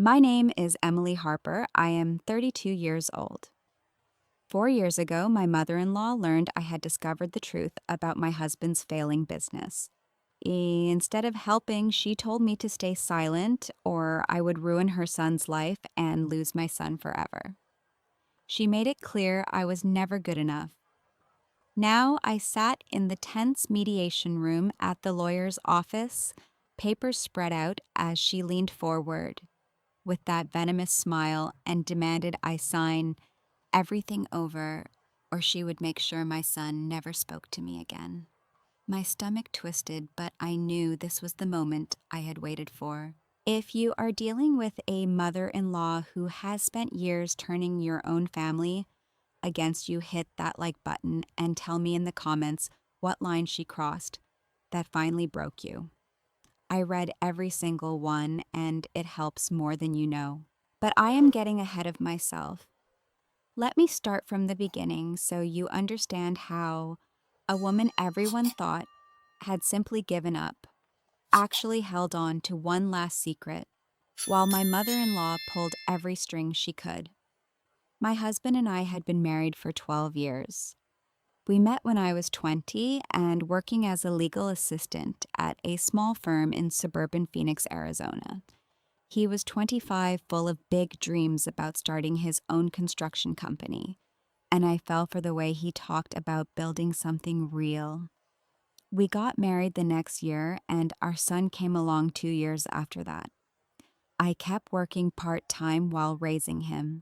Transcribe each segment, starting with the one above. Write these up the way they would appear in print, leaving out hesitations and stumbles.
My name is Emily Harper. I am 32 years old. 4 years ago, my mother in law learned I had discovered the truth about my husband's failing business. Instead of helping, she told me to stay silent or I would ruin her son's life and lose my son forever. She made it clear I was never good enough. Now I sat in the tense mediation room at the lawyer's office, papers spread out as she leaned forward with that venomous smile and demanded I sign everything over or she would make sure my son never spoke to me again. My stomach twisted, but I knew this was the moment I had waited for. If you are dealing with a mother-in-law who has spent years turning your own family against you, hit that like button and tell me in the comments what line she crossed that finally broke you. I read every single one and it helps more than you know. But I am getting ahead of myself. Let me start from the beginning so you understand how a woman everyone thought had simply given up actually held on to one last secret while my mother-in-law pulled every string she could. My husband and I had been married for 12 years. We met when I was 20 and working as a legal assistant at a small firm in suburban Phoenix, Arizona. He was 25, full of big dreams about starting his own construction company, and I fell for the way he talked about building something real. We got married the next year, and our son came along 2 years after that. I kept working part-time while raising him,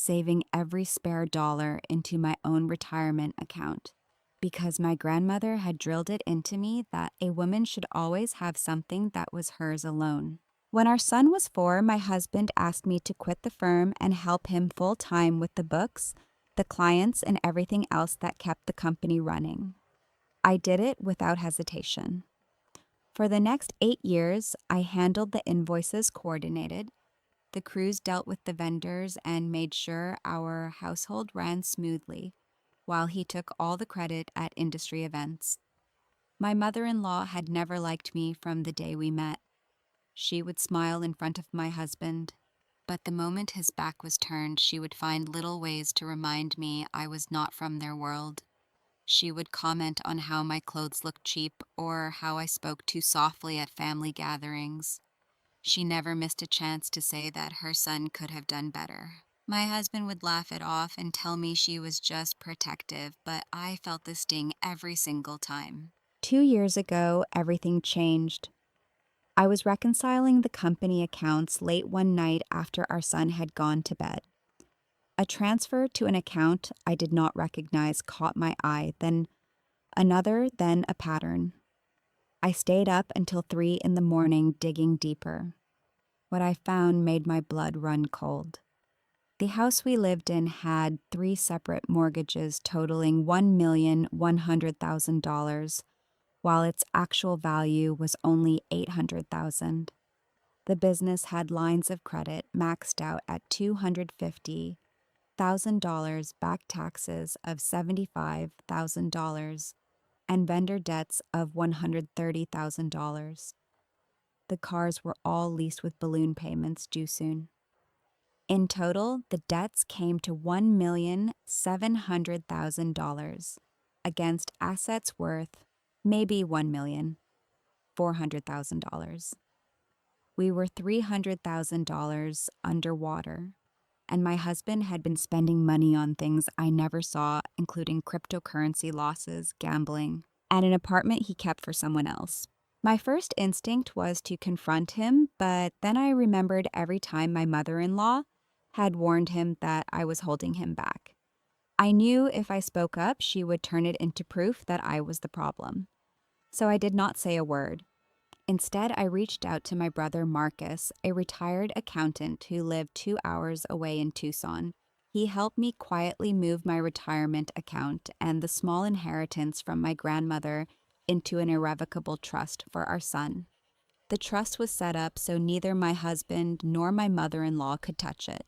saving every spare dollar into my own retirement account, because my grandmother had drilled it into me that a woman should always have something that was hers alone. When our son was 4, my husband asked me to quit the firm and help him full-time with the books, the clients, and everything else that kept the company running. I did it without hesitation. For the next 8 years, I handled the invoices coordinated, the crews dealt with the vendors, and made sure our household ran smoothly, while he took all the credit at industry events. My mother-in-law had never liked me from the day we met. She would smile in front of my husband, but the moment his back was turned, she would find little ways to remind me I was not from their world. She would comment on how my clothes looked cheap or how I spoke too softly at family gatherings. She never missed a chance to say that her son could have done better. My husband would laugh it off and tell me she was just protective, but I felt the sting every single time. 2 years ago, everything changed. I was reconciling the company accounts late one night after our son had gone to bed. A transfer to an account I did not recognize caught my eye, then another, then a pattern. I stayed up until 3 in the morning digging deeper. What I found made my blood run cold. The house we lived in had 3 separate mortgages totaling $1,100,000, while its actual value was only $800,000. The business had lines of credit maxed out at $250,000, back taxes of $75,000, and vendor debts of $130,000. The cars were all leased with balloon payments due soon. In total, the debts came to $1,700,000 against assets worth maybe $1,400,000. We were $300,000 underwater, and my husband had been spending money on things I never saw, including cryptocurrency losses, gambling, and an apartment he kept for someone else. My first instinct was to confront him, but then I remembered every time my mother-in-law had warned him that I was holding him back. I knew if I spoke up, she would turn it into proof that I was the problem. So I did not say a word. Instead, I reached out to my brother Marcus, a retired accountant who lived 2 hours away in Tucson. He helped me quietly move my retirement account and the small inheritance from my grandmother into an irrevocable trust for our son. The trust was set up so neither my husband nor my mother-in-law could touch it.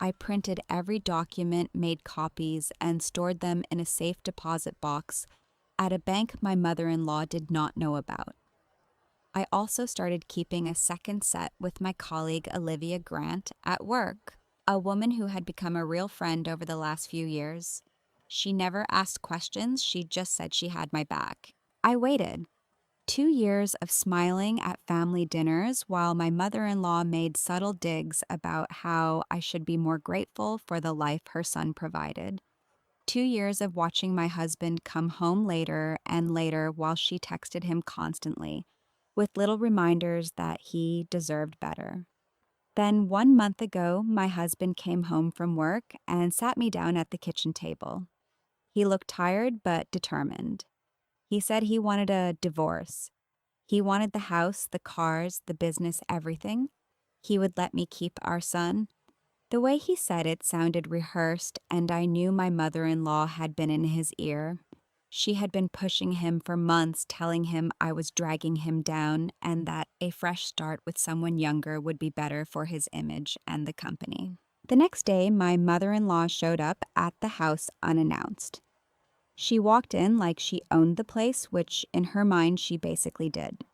I printed every document, made copies, and stored them in a safe deposit box at a bank my mother-in-law did not know about. I also started keeping a second set with my colleague Olivia Grant at work, a woman who had become a real friend over the last few years. She never asked questions, she just said she had my back. I waited. 2 years of smiling at family dinners while my mother in law made subtle digs about how I should be more grateful for the life her son provided. 2 years of watching my husband come home later and later while she texted him constantly, with little reminders that he deserved better. Then 1 month ago, my husband came home from work and sat me down at the kitchen table. He looked tired but determined. He said he wanted a divorce. He wanted the house, the cars, the business, everything. He would let me keep our son. The way he said it sounded rehearsed, and I knew my mother in law had been in his ear. She had been pushing him for months, telling him I was dragging him down and that a fresh start with someone younger would be better for his image and the company. The next day, my mother in law showed up at the house unannounced. She walked in like she owned the place, which in her mind she basically did.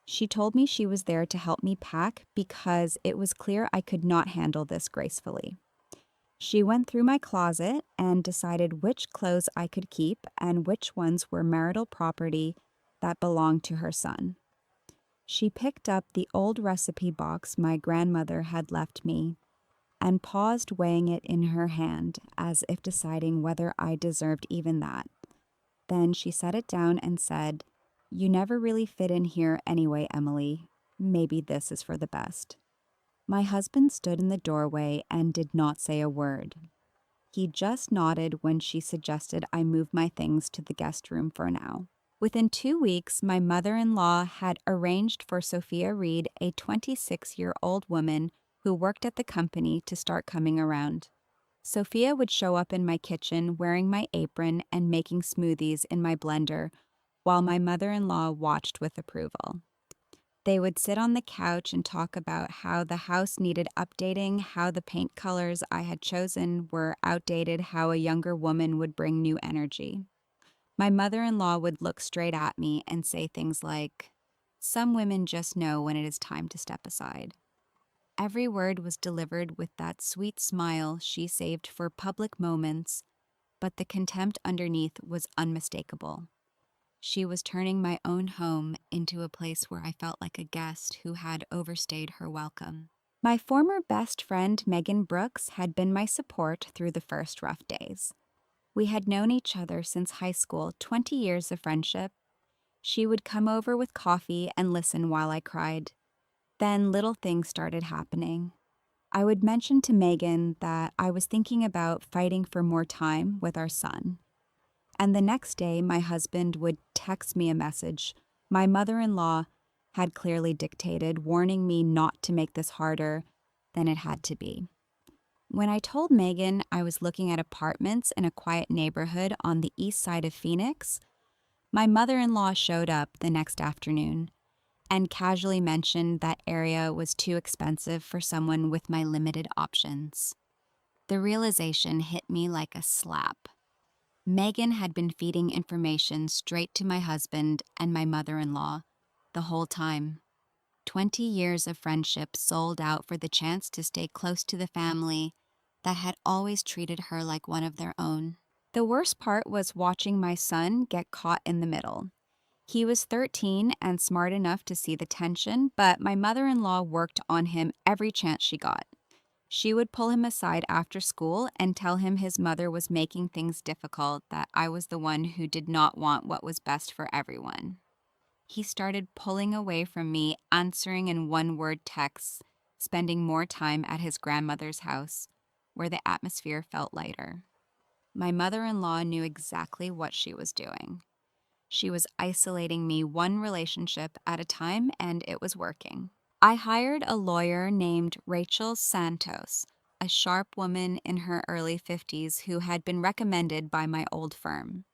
She told me she was there to help me pack because it was clear I could not handle this gracefully. She went through my closet and decided which clothes I could keep and which ones were marital property that belonged to her son. She picked up the old recipe box my grandmother had left me and paused, weighing it in her hand as if deciding whether I deserved even that. Then she set it down and said, "You never really fit in here anyway, Emily. Maybe this is for the best." My husband stood in the doorway and did not say a word. He just nodded when she suggested I move my things to the guest room for now. Within 2 weeks, my mother in law had arranged for Sophia Reed, a 26-year-old woman who worked at the company, to start coming around. Sophia would show up in my kitchen wearing my apron and making smoothies in my blender while my mother in law watched with approval. They would sit on the couch and talk about how the house needed updating, how the paint colors I had chosen were outdated, how a younger woman would bring new energy. My mother in law would look straight at me and say things like, "Some women just know when it is time to step aside." Every word was delivered with that sweet smile she saved for public moments, but the contempt underneath was unmistakable. She was turning my own home into a place where I felt like a guest who had overstayed her welcome. My former best friend, Megan Brooks, had been my support through the first rough days. We had known each other since high school, 20 years of friendship. She would come over with coffee and listen while I cried. Then little things started happening. I would mention to Megan that I was thinking about fighting for more time with our son. And the next day, my husband would text me a message my mother in law had clearly dictated, warning me not to make this harder than it had to be. When I told Megan I was looking at apartments in a quiet neighborhood on the east side of Phoenix, my mother in law showed up the next afternoon and casually mentioned that area was too expensive for someone with my limited options. The realization hit me like a slap. Megan had been feeding information straight to my husband and my mother-in-law the whole time. 20 years of friendship sold out for the chance to stay close to the family that had always treated her like one of their own. The worst part was watching my son get caught in the middle. He was 13 and smart enough to see the tension, but my mother-in-law worked on him every chance she got. She would pull him aside after school and tell him his mother was making things difficult, that I was the one who did not want what was best for everyone. He started pulling away from me, answering in one-word texts, spending more time at his grandmother's house, where the atmosphere felt lighter. My mother-in-law knew exactly what she was doing. She was isolating me one relationship at a time, and it was working. I hired a lawyer named Rachel Santos, a sharp woman in her early 50s who had been recommended by my old firm.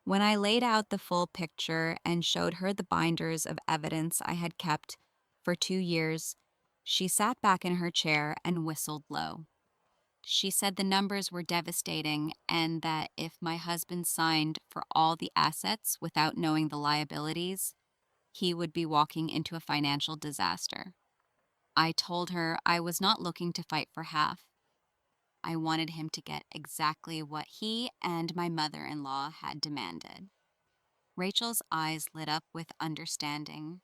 When I laid out the full picture and showed her the binders of evidence I had kept for 2 years, she sat back in her chair and whistled low. She said the numbers were devastating and that if my husband signed for all the assets without knowing the liabilities, he would be walking into a financial disaster. I told her I was not looking to fight for half. I wanted him to get exactly what he and my mother in law had demanded. Rachel's eyes lit up with understanding.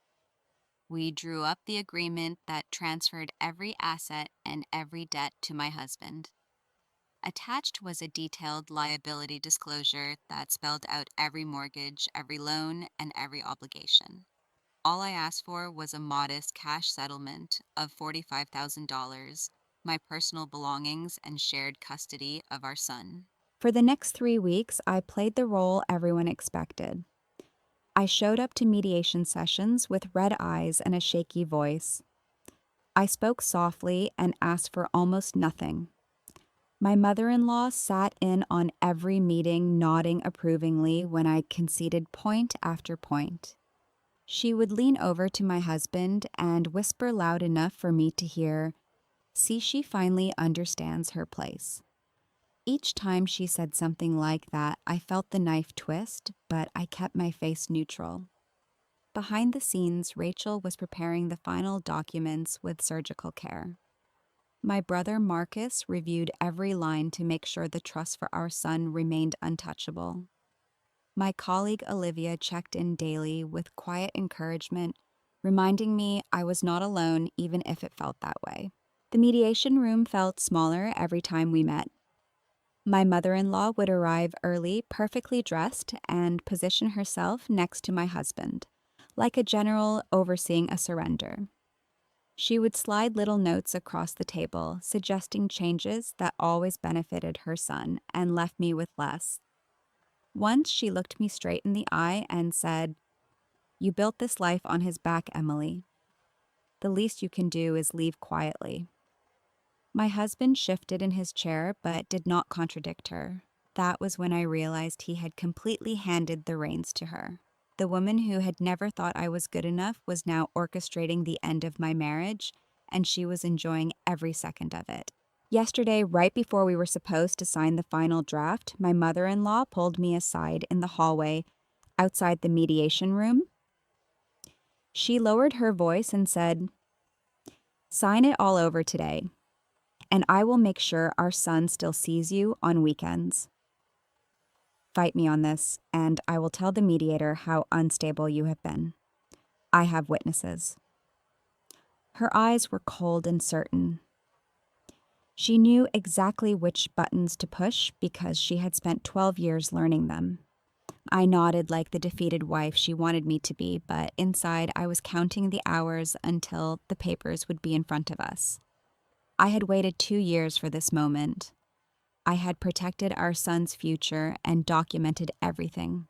We drew up the agreement that transferred every asset and every debt to my husband. Attached was a detailed liability disclosure that spelled out every mortgage, every loan, and every obligation. All I asked for was a modest cash settlement of $45,000, my personal belongings, and shared custody of our son. For the next 3 weeks, I played the role everyone expected. I showed up to mediation sessions with red eyes and a shaky voice. I spoke softly and asked for almost nothing. My mother in law sat in on every meeting, nodding approvingly when I conceded point after point. She would lean over to my husband and whisper loud enough for me to hear, "See, she finally understands her place." Each time she said something like that, I felt the knife twist, but I kept my face neutral. Behind the scenes, Rachel was preparing the final documents with surgical care. My brother Marcus reviewed every line to make sure the trust for our son remained untouchable. My colleague Olivia checked in daily with quiet encouragement, reminding me I was not alone even if it felt that way. The mediation room felt smaller every time we met. My mother in law would arrive early, perfectly dressed, and position herself next to my husband, like a general overseeing a surrender. She would slide little notes across the table, suggesting changes that always benefited her son and left me with less. Once she looked me straight in the eye and said, "You built this life on his back, Emily. The least you can do is leave quietly." My husband shifted in his chair but did not contradict her. That was when I realized he had completely handed the reins to her. The woman who had never thought I was good enough was now orchestrating the end of my marriage, and she was enjoying every second of it. Yesterday, right before we were supposed to sign the final draft, my mother in law pulled me aside in the hallway outside the mediation room. She lowered her voice and said, "Sign it all over today, and I will make sure our son still sees you on weekends. Fight me on this, and I will tell the mediator how unstable you have been. I have witnesses." Her eyes were cold and certain. She knew exactly which buttons to push because she had spent 12 years learning them. I nodded like the defeated wife she wanted me to be, but inside I was counting the hours until the papers would be in front of us. I had waited 2 years for this moment. I had protected our son's future and documented everything.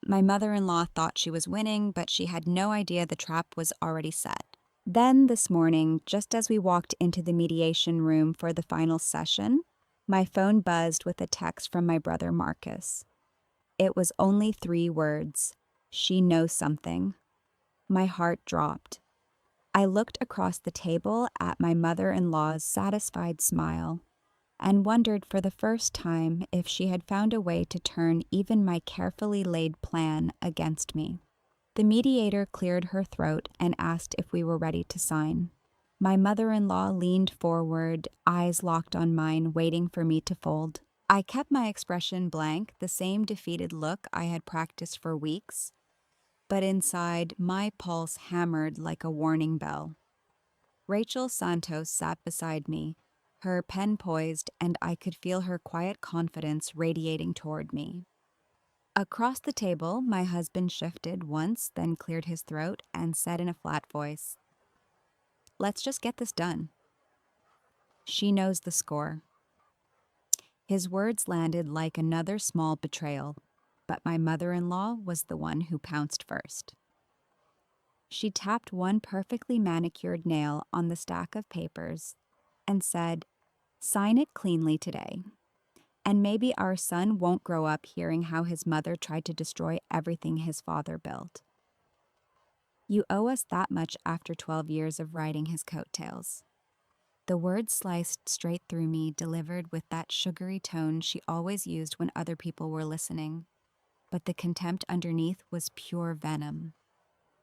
My mother-in-law thought she was winning, but she had no idea the trap was already set. Then this morning, just as we walked into the mediation room for the final session, my phone buzzed with a text from my brother Marcus. It was only 3 words: "She knows something." My heart dropped. I looked across the table at my mother-in-law's satisfied smile and wondered for the first time if she had found a way to turn even my carefully laid plan against me. The mediator cleared her throat and asked if we were ready to sign. My mother-in-law leaned forward, eyes locked on mine, waiting for me to fold. I kept my expression blank, the same defeated look I had practiced for weeks, but inside, my pulse hammered like a warning bell. Rachel Santos sat beside me, her pen poised, and I could feel her quiet confidence radiating toward me. Across the table, my husband shifted once, then cleared his throat and said in a flat voice, "Let's just get this done. She knows the score." His words landed like another small betrayal, but my mother-in-law was the one who pounced first. She tapped one perfectly manicured nail on the stack of papers and said, "Sign it cleanly today. And maybe our son won't grow up hearing how his mother tried to destroy everything his father built. You owe us that much after 12 years of riding his coattails." The words sliced straight through me, delivered with that sugary tone she always used when other people were listening. But the contempt underneath was pure venom.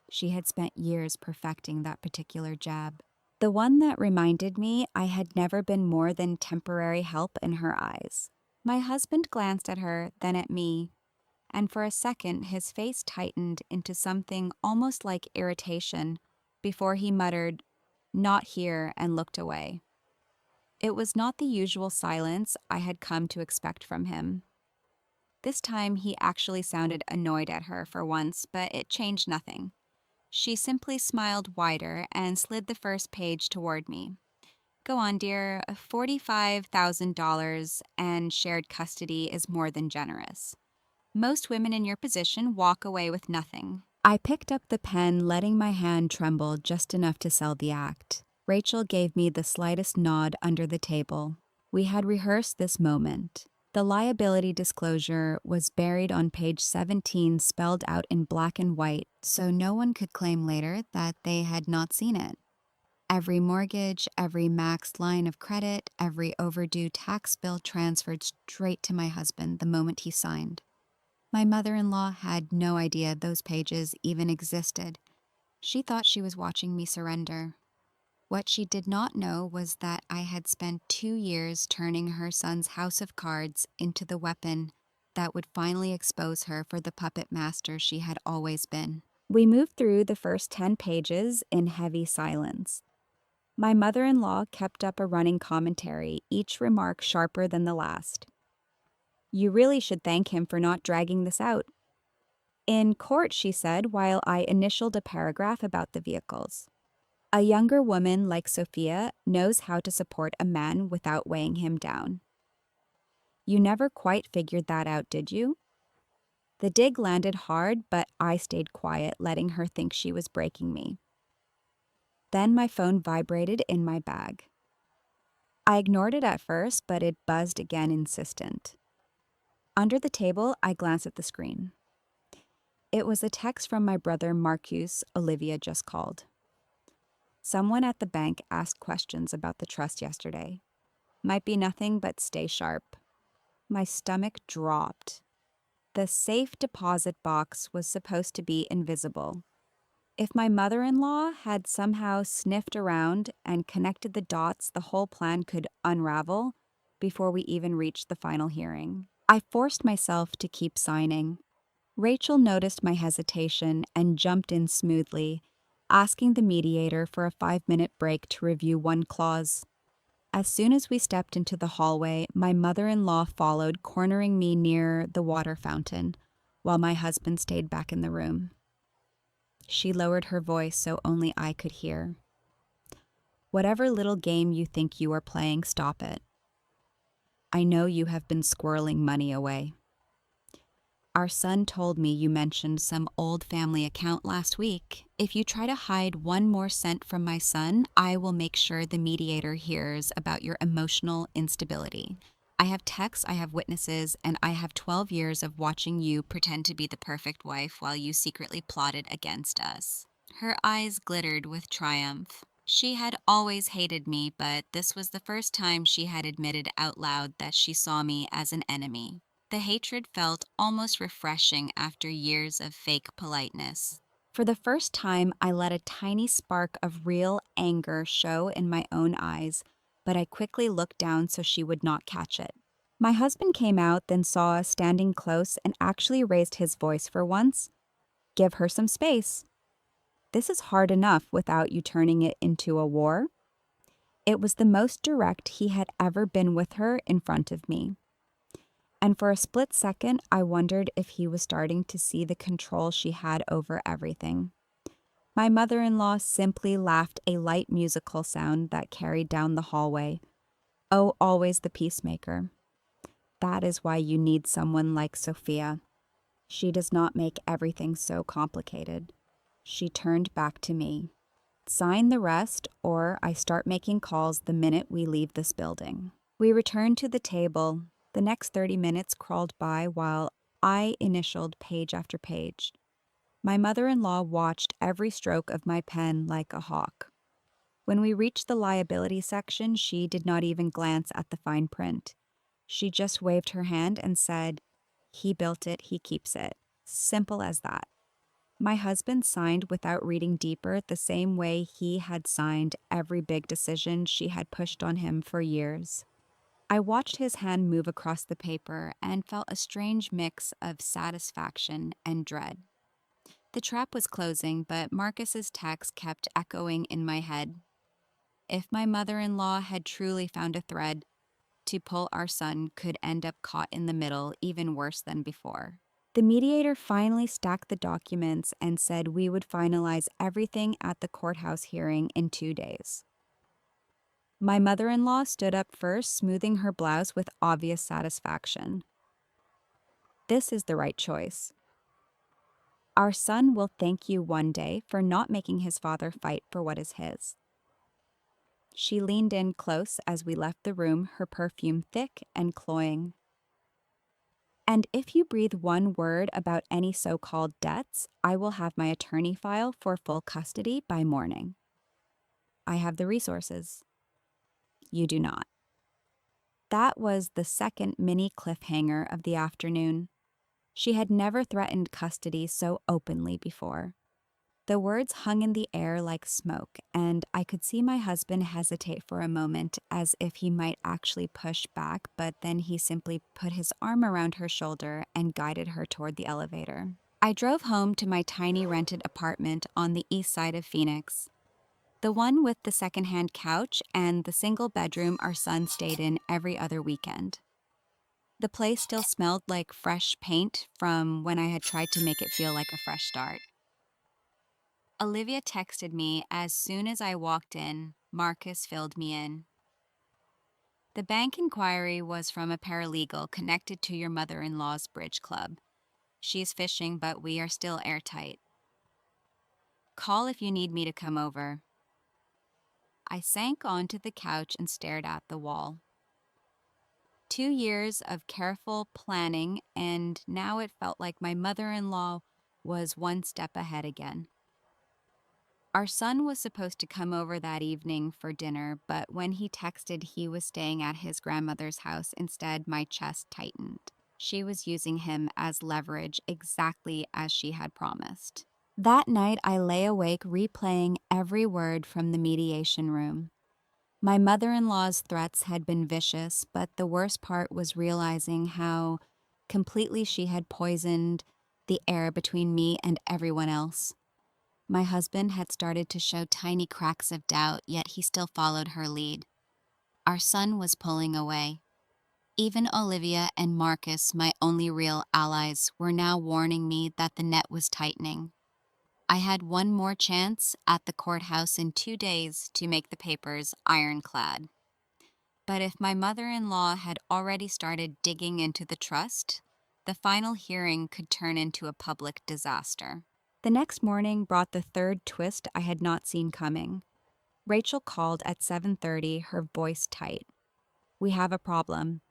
She had spent years perfecting that particular jab. The one that reminded me I had never been more than temporary help in her eyes. My husband glanced at her, then at me, and for a second his face tightened into something almost like irritation before he muttered, "Not here," and looked away. It was not the usual silence I had come to expect from him. This time he actually sounded annoyed at her for once, but it changed nothing. She simply smiled wider and slid the first page toward me. "Go on, dear. $45,000 and shared custody is more than generous. Most women in your position walk away with nothing." I picked up the pen, letting my hand tremble just enough to sell the act. Rachel gave me the slightest nod under the table. We had rehearsed this moment. The liability disclosure was buried on page 17, spelled out in black and white, so no one could claim later that they had not seen it. Every mortgage, every maxed line of credit, every overdue tax bill transferred straight to my husband the moment he signed. My mother-in-law had no idea those pages even existed. She thought she was watching me surrender. What she did not know was that I had spent 2 years turning her son's house of cards into the weapon that would finally expose her for the puppet master she had always been. We moved through the first 10 pages in heavy silence. My mother-in-law kept up a running commentary, each remark sharper than the last. "You really should thank him for not dragging this out." "In court," she said, while I initialed a paragraph about the vehicles. "A younger woman like Sophia knows how to support a man without weighing him down." "You never quite figured that out, did you?" The dig landed hard, but I stayed quiet, letting her think she was breaking me. Then my phone vibrated in my bag. I ignored it at first, but it buzzed again, insistent. Under the table, I glanced at the screen. It was a text from my brother Marcus. Olivia just called. "Someone at the bank asked questions about the trust yesterday. Might be nothing, but stay sharp." My stomach dropped. The safe deposit box was supposed to be invisible. If my mother-in-law had somehow sniffed around and connected the dots, the whole plan could unravel before we even reached the final hearing. I forced myself to keep signing. Rachel noticed my hesitation and jumped in smoothly, asking the mediator for a 5-minute break to review one clause. As soon as we stepped into the hallway, my mother-in-law followed, cornering me near the water fountain, while my husband stayed back in the room. She lowered her voice so only I could hear. "Whatever little game you think you are playing, stop it. I know you have been squirreling money away. Our son told me you mentioned some old family account last week. If you try to hide 1 more cent from my son, I will make sure the mediator hears about your emotional instability. I have texts, I have witnesses, and I have 12 years of watching you pretend to be the perfect wife while you secretly plotted against us." Her eyes glittered with triumph. She had always hated me, but this was the first time she had admitted out loud that she saw me as an enemy. The hatred felt almost refreshing after years of fake politeness. For the first time, I let a tiny spark of real anger show in my own eyes, but I quickly looked down so she would not catch it. My husband came out, then saw us standing close and actually raised his voice for once. "Give her some space. This is hard enough without you turning it into a war." It was the most direct he had ever been with her in front of me. And for a split second, I wondered if he was starting to see the control she had over everything. My mother-in-law simply laughed, a light musical sound that carried down the hallway. "Oh, always the peacemaker. That is why you need someone like Sophia. She does not make everything so complicated." She turned back to me. "Sign the rest, or I start making calls the minute we leave this building." We returned to the table. The next 30 minutes crawled by while I initialed page after page. My mother-in-law watched every stroke of my pen like a hawk. When we reached the liability section, she did not even glance at the fine print. She just waved her hand and said, "He built it, he keeps it." Simple as that. My husband signed without reading deeper, the same way he had signed every big decision she had pushed on him for years. I watched his hand move across the paper and felt a strange mix of satisfaction and dread. The trap was closing, but Marcus's text kept echoing in my head. If my mother-in-law had truly found a thread to pull, our son could end up caught in the middle, even worse than before. The mediator finally stacked the documents and said we would finalize everything at the courthouse hearing in 2 days. My mother-in-law stood up first, smoothing her blouse with obvious satisfaction. This is the right choice. Our son will thank you one day for not making his father fight for what is his. She leaned in close as we left the room, her perfume thick and cloying. And if you breathe one word about any so-called debts, I will have my attorney file for full custody by morning. I have the resources. You do not. That was the second mini cliffhanger of the afternoon. She had never threatened custody so openly before. The words hung in the air like smoke, and I could see my husband hesitate for a moment as if he might actually push back, but then he simply put his arm around her shoulder and guided her toward the elevator. I drove home to my tiny rented apartment on the east side of Phoenix, the one with the secondhand couch and the single bedroom our son stayed in every other weekend. The place still smelled like fresh paint from when I had tried to make it feel like a fresh start. Olivia texted me as soon as I walked in. Marcus filled me in. The bank inquiry was from a paralegal connected to your mother-in-law's bridge club. She's fishing, but we are still airtight. Call if you need me to come over. I sank onto the couch and stared at the wall. 2 years of careful planning, and now it felt like my mother-in-law was one step ahead again. Our son was supposed to come over that evening for dinner, but when he texted he was staying at his grandmother's house instead, my chest tightened. She was using him as leverage exactly as she had promised. That night, I lay awake replaying every word from the mediation room. My mother-in-law's threats had been vicious, but the worst part was realizing how completely she had poisoned the air between me and everyone else. My husband had started to show tiny cracks of doubt, yet he still followed her lead. Our son was pulling away. Even Olivia and Marcus, my only real allies, were now warning me that the net was tightening. I had one more chance at the courthouse in 2 days to make the papers ironclad. But if my mother-in-law had already started digging into the trust, the final hearing could turn into a public disaster. The next morning brought the third twist I had not seen coming. Rachel called at 7:30, her voice tight. We have a problem.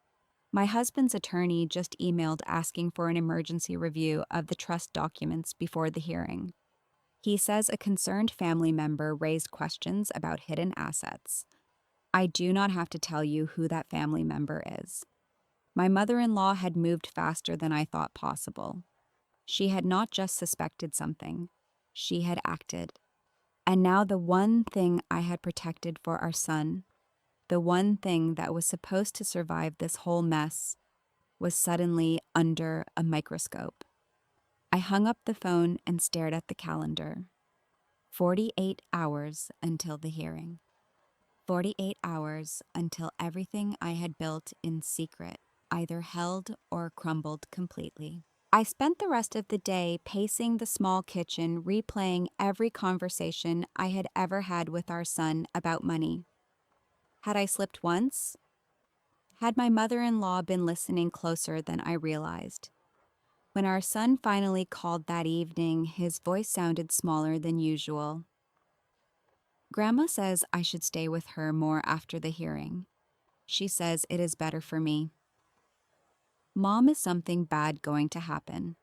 My husband's attorney just emailed asking for an emergency review of the trust documents before the hearing. He says a concerned family member raised questions about hidden assets. I do not have to tell you who that family member is. My mother-in-law had moved faster than I thought possible. She had not just suspected something, she had acted. And now the one thing I had protected for our son, the one thing that was supposed to survive this whole mess, was suddenly under a microscope. I hung up the phone and stared at the calendar. 48 hours until the hearing. 48 hours until everything I had built in secret either held or crumbled completely. I spent the rest of the day pacing the small kitchen, replaying every conversation I had ever had with our son about money. Had I slipped once? Had my mother-in-law been listening closer than I realized? When our son finally called that evening, his voice sounded smaller than usual. Grandma says I should stay with her more after the hearing. She says it is better for me. Mom, is something bad going to happen?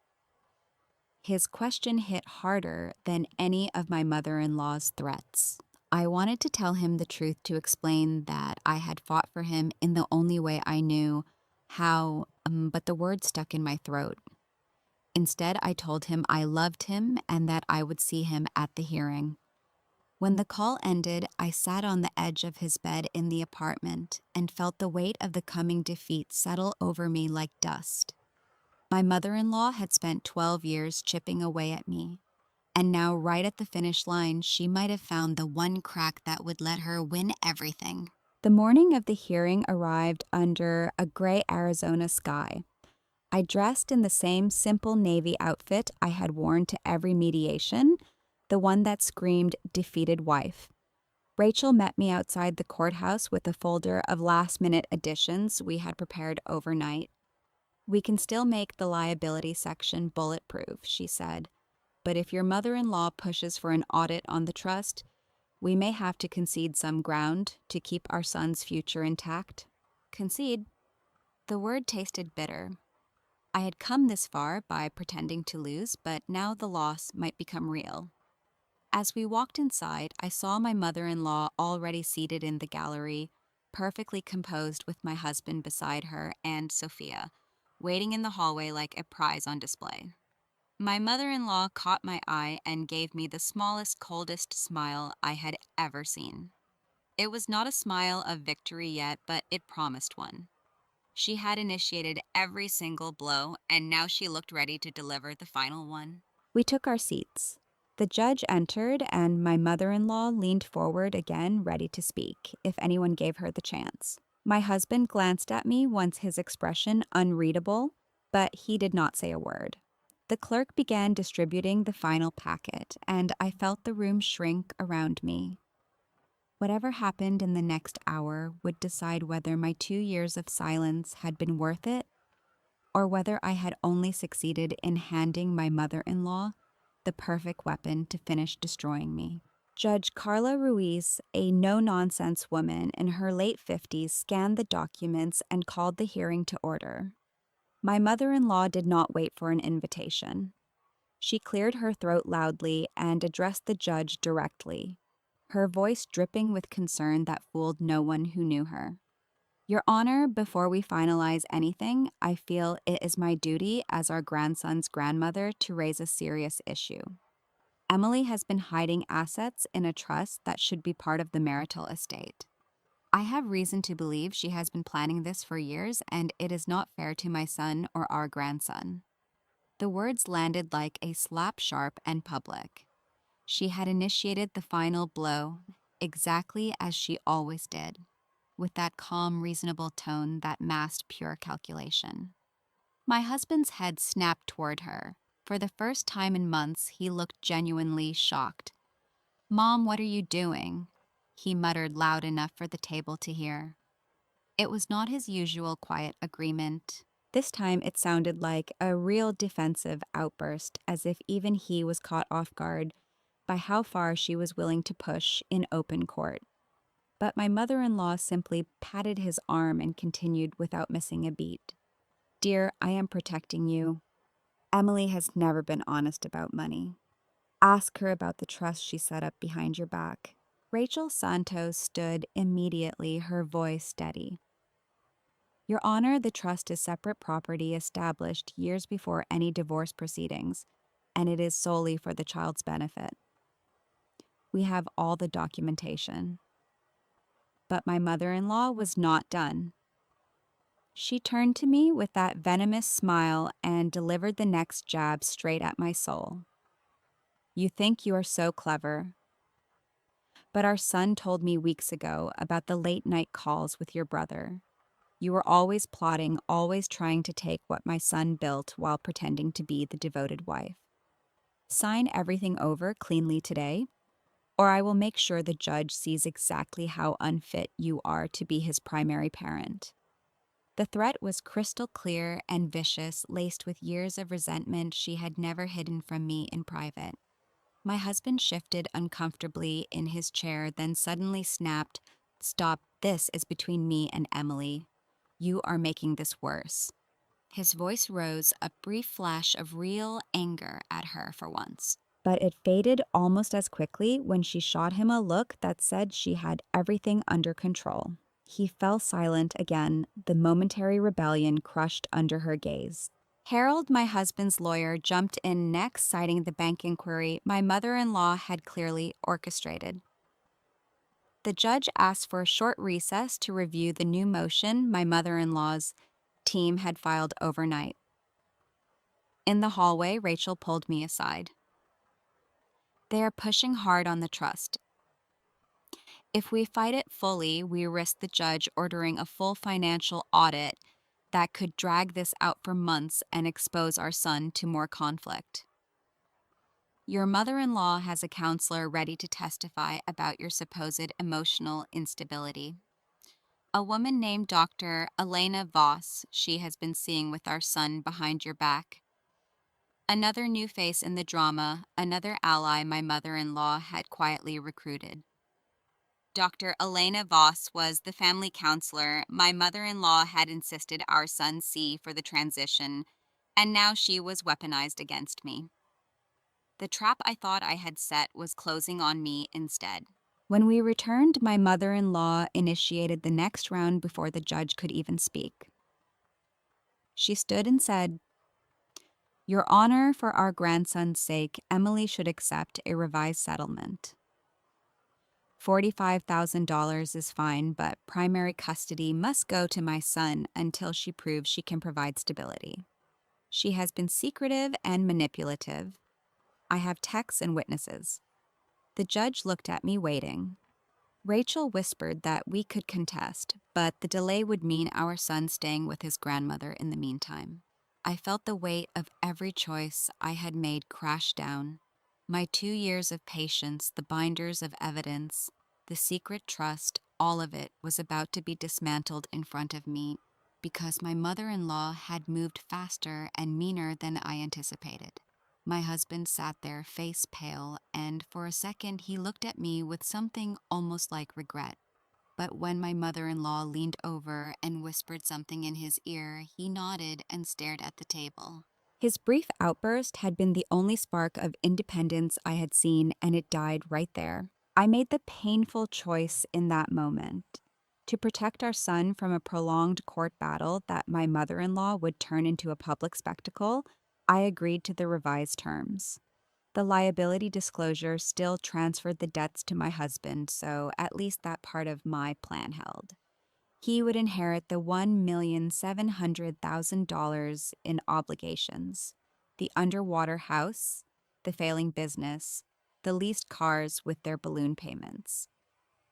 His question hit harder than any of my mother-in-law's threats. I wanted to tell him the truth, to explain that I had fought for him in the only way I knew how, but the words stuck in my throat. Instead, I told him I loved him and that I would see him at the hearing. When the call ended, I sat on the edge of his bed in the apartment and felt the weight of the coming defeat settle over me like dust. My mother-in-law had spent 12 years chipping away at me, and now right at the finish line, she might have found the one crack that would let her win everything. The morning of the hearing arrived under a gray Arizona sky. I dressed in the same simple navy outfit I had worn to every mediation, the one that screamed defeated wife. Rachel met me outside the courthouse with a folder of last-minute additions we had prepared overnight. "We can still make the liability section bulletproof," she said, "but if your mother-in-law pushes for an audit on the trust, we may have to concede some ground to keep our son's future intact." Concede? The word tasted bitter. I had come this far by pretending to lose, but now the loss might become real. As we walked inside, I saw my mother-in-law already seated in the gallery, perfectly composed with my husband beside her and Sophia, waiting in the hallway like a prize on display. My mother-in-law caught my eye and gave me the smallest, coldest smile I had ever seen. It was not a smile of victory yet, but it promised one. She had initiated every single blow, and now she looked ready to deliver the final one. We took our seats. The judge entered, and my mother-in-law leaned forward again, ready to speak, if anyone gave her the chance. My husband glanced at me, once his expression unreadable, but he did not say a word. The clerk began distributing the final packet, and I felt the room shrink around me. Whatever happened in the next hour would decide whether my 2 years of silence had been worth it, or whether I had only succeeded in handing my mother-in-law the perfect weapon to finish destroying me. Judge Carla Ruiz, a no-nonsense woman in her late 50s, scanned the documents and called the hearing to order. My mother-in-law did not wait for an invitation. She cleared her throat loudly and addressed the judge directly, her voice dripping with concern that fooled no one who knew her. "Your Honor, before we finalize anything, I feel it is my duty as our grandson's grandmother to raise a serious issue. Emily has been hiding assets in a trust that should be part of the marital estate. I have reason to believe she has been planning this for years, and it is not fair to my son or our grandson." The words landed like a slap, sharp and public. She had initiated the final blow, exactly as she always did, with that calm, reasonable tone that masked pure calculation. My husband's head snapped toward her. For the first time in months, he looked genuinely shocked. "Mom, what are you doing?" he muttered loud enough for the table to hear. It was not his usual quiet agreement. This time it sounded like a real defensive outburst, as if even he was caught off guard by how far she was willing to push in open court. But my mother-in-law simply patted his arm and continued without missing a beat. "Dear, I am protecting you. Emily has never been honest about money. Ask her about the trust she set up behind your back." Rachel Santos stood immediately, her voice steady. "Your Honor, the trust is separate property established years before any divorce proceedings, and it is solely for the child's benefit. We have all the documentation." But my mother-in-law was not done. She turned to me with that venomous smile and delivered the next jab straight at my soul. "You think you are so clever, but our son told me weeks ago about the late-night calls with your brother. You were always plotting, always trying to take what my son built while pretending to be the devoted wife. Sign everything over cleanly today, or I will make sure the judge sees exactly how unfit you are to be his primary parent." The threat was crystal clear and vicious, laced with years of resentment she had never hidden from me in private. My husband shifted uncomfortably in his chair, then suddenly snapped, "Stop, this is between me and Emily. You are making this worse." His voice rose, a brief flash of real anger at her for once. But it faded almost as quickly when she shot him a look that said she had everything under control. He fell silent again, the momentary rebellion crushed under her gaze. Harold, my husband's lawyer, jumped in next, citing the bank inquiry my mother in law had clearly orchestrated. The judge asked for a short recess to review the new motion my mother in law's team had filed overnight. In the hallway, Rachel pulled me aside. They are pushing hard on the trust. If we fight it fully, we risk the judge ordering a full financial audit that could drag this out for months and expose our son to more conflict. Your mother in law has a counselor ready to testify about your supposed emotional instability. A woman named Dr. Elena Voss she has been seeing with our son behind your back. Another new face in the drama, another ally my mother in law had quietly recruited. Dr. Elena Voss was the family counselor my mother in law had insisted our son see for the transition, and now she was weaponized against me. The trap I thought I had set was closing on me instead. When we returned, my mother in law initiated the next round before the judge could even speak. She stood and said, "Your Honor, for our grandson's sake, Emily should accept a revised settlement. $45,000 is fine, but primary custody must go to my son until she proves she can provide stability. She has been secretive and manipulative. I have texts and witnesses." The judge looked at me waiting. Rachel whispered that we could contest, but the delay would mean our son staying with his grandmother in the meantime. I felt the weight of every choice I had made crash down. My 2 years of patience, the binders of evidence, the secret trust, all of it was about to be dismantled in front of me because my mother in law had moved faster and meaner than I anticipated. My husband sat there, face pale, and for a second he looked at me with something almost like regret. But when my mother in law leaned over and whispered something in his ear, he nodded and stared at the table. His brief outburst had been the only spark of independence I had seen, and it died right there. I made the painful choice in that moment. To protect our son from a prolonged court battle that my mother in law would turn into a public spectacle, I agreed to the revised terms. The liability disclosure still transferred the debts to my husband, so at least that part of my plan held. He would inherit the $1,700,000 in obligations, the underwater house, the failing business, the leased cars with their balloon payments.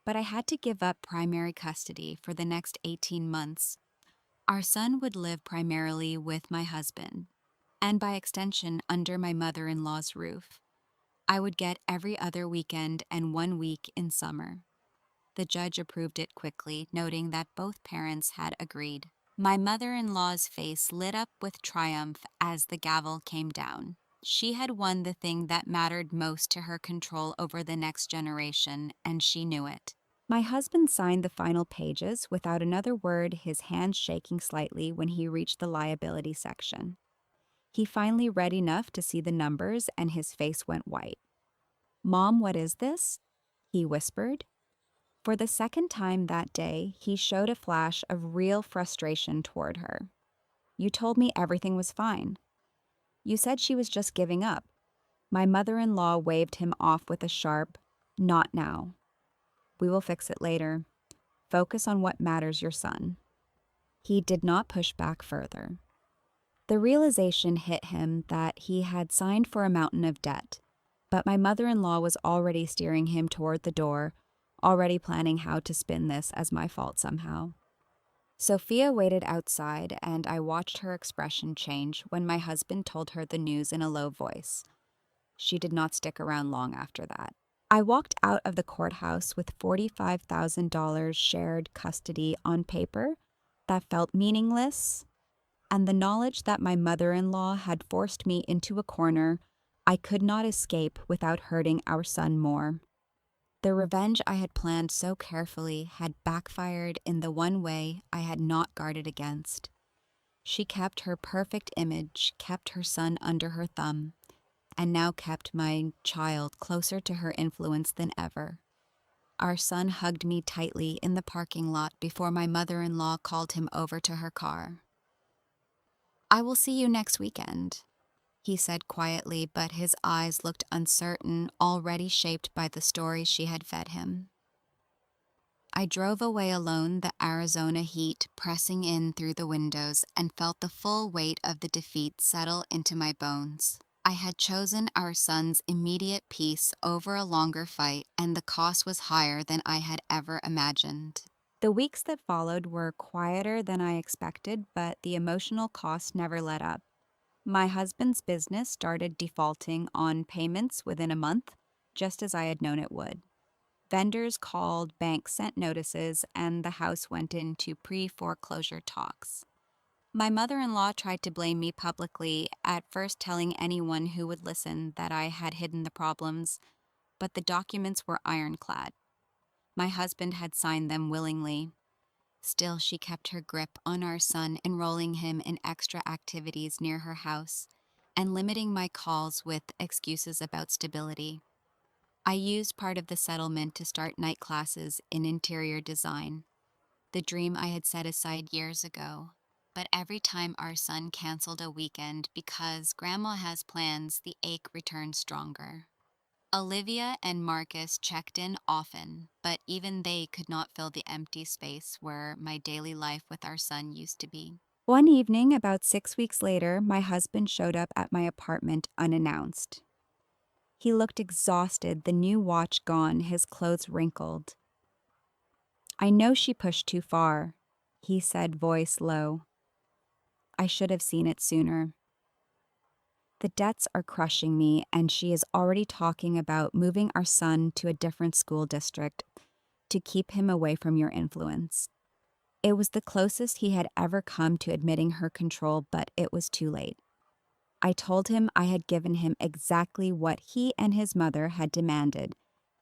But I had to give up primary custody for the next 18 months. Our son would live primarily with my husband, and by extension, under my mother in law's roof. I would get every other weekend and 1 week in summer. The judge approved it quickly, noting that both parents had agreed. My mother in law's face lit up with triumph as the gavel came down. She had won the thing that mattered most to her control over the next generation, and she knew it. My husband signed the final pages without another word, his hands shaking slightly when he reached the liability section. He finally read enough to see the numbers, and his face went white. "Mom, what is this?" he whispered. For the second time that day, he showed a flash of real frustration toward her. "You told me everything was fine. You said she was just giving up." My mother in law waved him off with a sharp, "Not now. We will fix it later. Focus on what matters, your son." He did not push back further. The realization hit him that he had signed for a mountain of debt, but my mother in law was already steering him toward the door, already planning how to spin this as my fault somehow. Sophia waited outside, and I watched her expression change when my husband told her the news in a low voice. She did not stick around long after that. I walked out of the courthouse with $45,000 shared custody on paper that felt meaningless, and the knowledge that my mother in law had forced me into a corner I could not escape without hurting our son more. The revenge I had planned so carefully had backfired in the one way I had not guarded against. She kept her perfect image, kept her son under her thumb, and now kept my child closer to her influence than ever. Our son hugged me tightly in the parking lot before my mother in law called him over to her car. I will see you next weekend, he said quietly, but his eyes looked uncertain, already shaped by the stories she had fed him. I drove away alone, the Arizona heat pressing in through the windows, and felt the full weight of the defeat settle into my bones. I had chosen our son's immediate peace over a longer fight, and the cost was higher than I had ever imagined. The weeks that followed were quieter than I expected, but the emotional cost never let up. My husband's business started defaulting on payments within a month, just as I had known it would. Vendors called, banks sent notices, and the house went into pre-foreclosure talks. My mother-in-law tried to blame me publicly, at first telling anyone who would listen that I had hidden the problems, but the documents were ironclad. My husband had signed them willingly. Still, she kept her grip on our son, enrolling him in extra activities near her house and limiting my calls with excuses about stability. I used part of the settlement to start night classes in interior design, the dream I had set aside years ago. But every time our son canceled a weekend because grandma has plans, the ache returned stronger. Olivia and Marcus checked in often, but even they could not fill the empty space where my daily life with our son used to be. One evening, about 6 weeks later, my husband showed up at my apartment unannounced. He looked exhausted, the new watch gone, his clothes wrinkled. "I know she pushed too far," he said, voice low. "I should have seen it sooner. The debts are crushing me, and she is already talking about moving our son to a different school district to keep him away from your influence." It was the closest he had ever come to admitting her control, but it was too late. I told him I had given him exactly what he and his mother had demanded,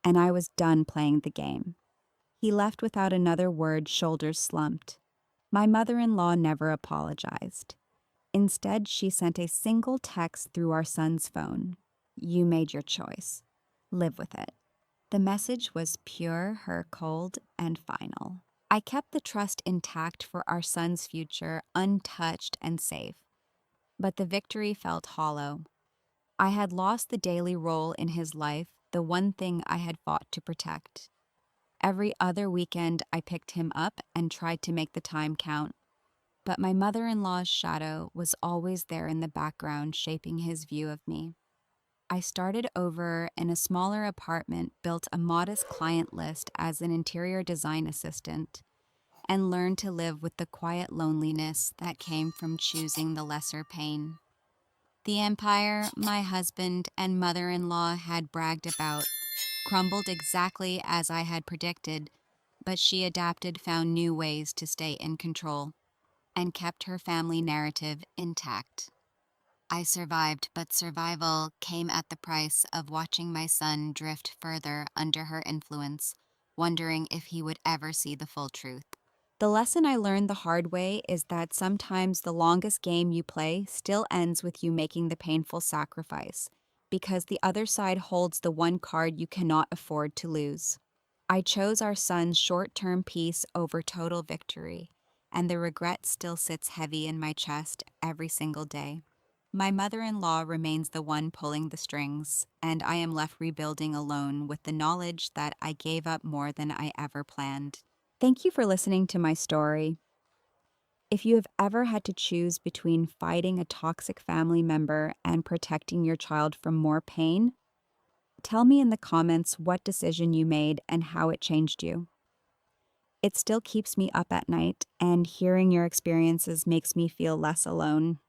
and I was done playing the game. He left without another word, shoulders slumped. My mother-in-law never apologized. Instead, she sent a single text through our son's phone. "You made your choice. Live with it." The message was pure, her cold, and final. I kept the trust intact for our son's future, untouched and safe. But the victory felt hollow. I had lost the daily role in his life, the one thing I had fought to protect. Every other weekend, I picked him up and tried to make the time count. But my mother-in-law's shadow was always there in the background, shaping his view of me. I started over in a smaller apartment, built a modest client list as an interior design assistant, and learned to live with the quiet loneliness that came from choosing the lesser pain. The empire my husband and mother-in-law had bragged about crumbled exactly as I had predicted, but she adapted, found new ways to stay in control, and kept her family narrative intact. I survived, but survival came at the price of watching my son drift further under her influence, wondering if he would ever see the full truth. The lesson I learned the hard way is that sometimes the longest game you play still ends with you making the painful sacrifice, because the other side holds the one card you cannot afford to lose. I chose our son's short-term peace over total victory, and the regret still sits heavy in my chest every single day. My mother-in-law remains the one pulling the strings, and I am left rebuilding alone with the knowledge that I gave up more than I ever planned. Thank you for listening to my story. If you have ever had to choose between fighting a toxic family member and protecting your child from more pain, tell me in the comments what decision you made and how it changed you. It still keeps me up at night, and hearing your experiences makes me feel less alone.